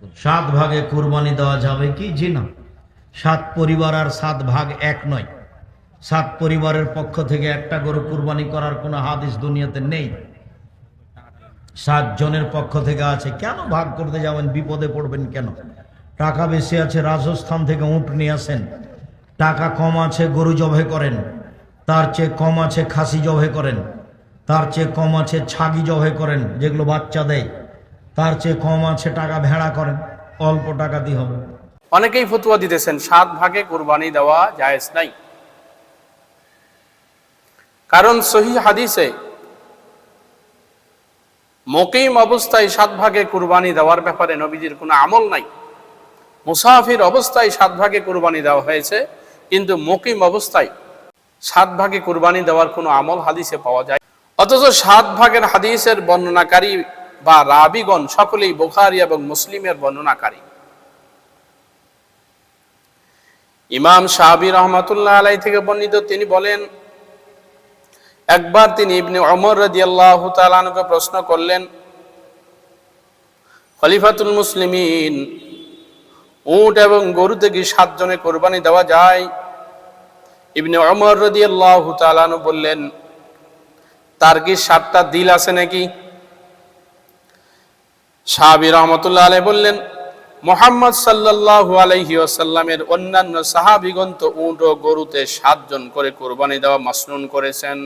সাত ভাগে কুরবানি দেওয়া যাবে কি? জি না। সাত পরিবার আর সাত ভাগ এক নয়। সাত পরিবারের পক্ষ থেকে একটা গরু কুরবানি করার কোনো হাদিস দুনিয়াতে নেই। 7 জনের পক্ষ থেকে আছে। কেন ভাগ করতে যাবেন? বিপদে পড়বেন কেন? টাকা বেশি আছে, রাজস্থান থেকে উট নিয়ে আসেন। টাকা কম আছে, গরু জবে করেন। তার চেয়ে কম আছে, খাসি জবে করেন। তার চেয়ে কম আছে, ছাগি জবে করেন, যেগুলো বাচ্চা দেয়। তার চেয়ে কম আছে, টাকা ভেড়া করেন। অল্প টাকা দিয়ে হবে। অনেকেই ফতোয়া দিতেছেন 7 ভাগে কুরবানি দেওয়া জায়েজ নাই, কারণ সহিহ হাদিসে মুকিম অবস্থায় 7 ভাগে কুরবানি দেওয়ার ব্যাপারে নবীজির কোনো আমল নাই। মুসাফির অবস্থায় 7 ভাগে কুরবানি দেওয়া হয়েছে, কিন্তু মুকিম অবস্থায় 7 ভাগে কুরবানি দেওয়ার কোনো আমল হাদিসে পাওয়া যায়। অথচ 7 ভাগের হাদিসের বর্ণনাকারী বা রাবিগণ সকলেই বুখারী এবং মুসলিমের বর্ণনাকারী। ইমাম শাহবী রহমাতুল্লাহ আলাইহি থেকে বর্ণিত, তিনি বলেন, একবার তিনি ইবনে ওমর রাদিয়াল্লাহু তাআলা আনহুকে প্রশ্ন করলেন, খলিফাতুল মুসলিমিন, উট এবং গরুতে কি 7 জনে কুরবানি দেওয়া যায়? ইবনে ওমর রাদিয়াল্লাহু তাআলা আনহু বললেন, তার কি 7টা দিল আছে নাকি? শাহবী রহমাতুল্লাহ আলাইহি বললেন, মুহাম্মদ সাল্লাল্লাহু আলাইহি ওয়াসাল্লামের অন্যান্য সাহাবীগণ তো উট ও গরুতে 7 জন করে কুরবানি দেওয়া মাসনুন করেছেন।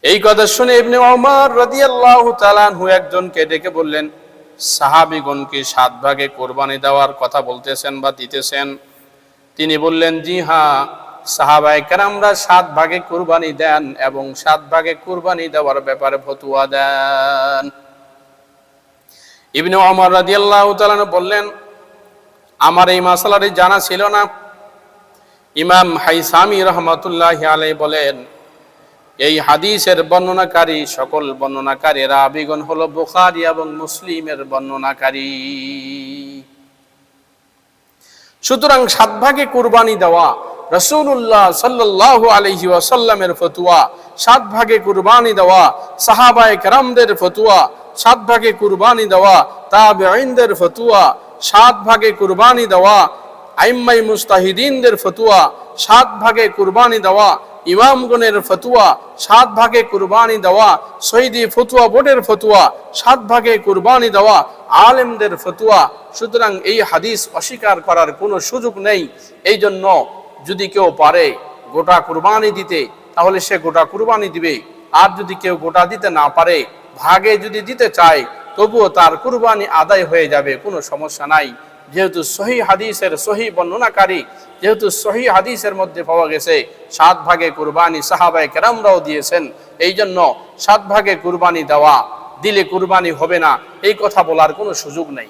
এই কথা শুনে ইবনে ওমর রাদিয়াল্লাহু তাআলা আনহু একজনকে ডেকে বললেন, সাহাবীগণ কি 7 ভাগে কুরবানি দেওয়ার কথা বলতেছেন বা দিতেছেন? তিনি বললেন, জি হ্যাঁ, সাহাবায়ে কেরামরা 7 ভাগে কুরবানি দেন এবং 7 ভাগে কুরবানি দেওয়ার ব্যাপারে ফতোয়া দেন। ইবনে ওমর রাদিয়াল্লাহু তাআলা বললেন, আমার এই মাসালাটি জানা ছিল না। ইমাম হাইসামি রাহমাতুল্লাহি আলাইহি বলেন, এই হাদিসের বর্ণনাকারী সকল বর্ণনাকারী রাবিগণ হলো বুখারী এবং মুসলিমের বর্ণনাকারী। সুতরাং 7 ভাগে কুরবানি দেওয়া রাসূলুল্লাহ সাল্লাল্লাহু আলাইহি ওয়াসাল্লামের ফতোয়া, 7 ভাগে কুরবানি দেওয়া সাহাবায়ে কেরামদের ফতোয়া, 7 ভাগে কুরবানি দেওয়া তাবেঈনদের ফতোয়া, 7 ভাগে কুরবানি দেওয়া আইম্মাই মুজতাহিদিনদের ফতোয়া, 7 ভাগে কুরবানি দেওয়া ইমামগণের ফতোয়া, 7 ভাগে কুরবানি দেওয়া সৌদি ফতোয়া বোর্ডের ফতোয়া, 7 ভাগে কুরবানি দেওয়া আলেমদের ফতোয়া। সুতরাং এই হাদিস অস্বীকার করার কোনো সুযোগ নেই। এই জন্য যদি কেউ পারে গোটা কুরবানি দিতে, তাহলে সে গোটা কুরবানি দিবে। আর যদি কেউ গোটা দিতে না পারে, ভাগে যদি দিতে চায়, তবুও তার কুরবানি আদায় হয়ে যাবে, কোনো সমস্যা নাই। যেহেতু সহিহ হাদিসের সহিহ বর্ণনাকারী, যেহেতু সহিহ হাদিসের মধ্যে পাওয়া গেছে 7 ভাগে কুরবানি সাহাবায়ে কেরামরাও দিয়েছেন, এই জন্য 7 ভাগে কুরবানি দেওয়া দিলে কুরবানি হবে না, এই কথা বলার কোনো সুযোগ নেই।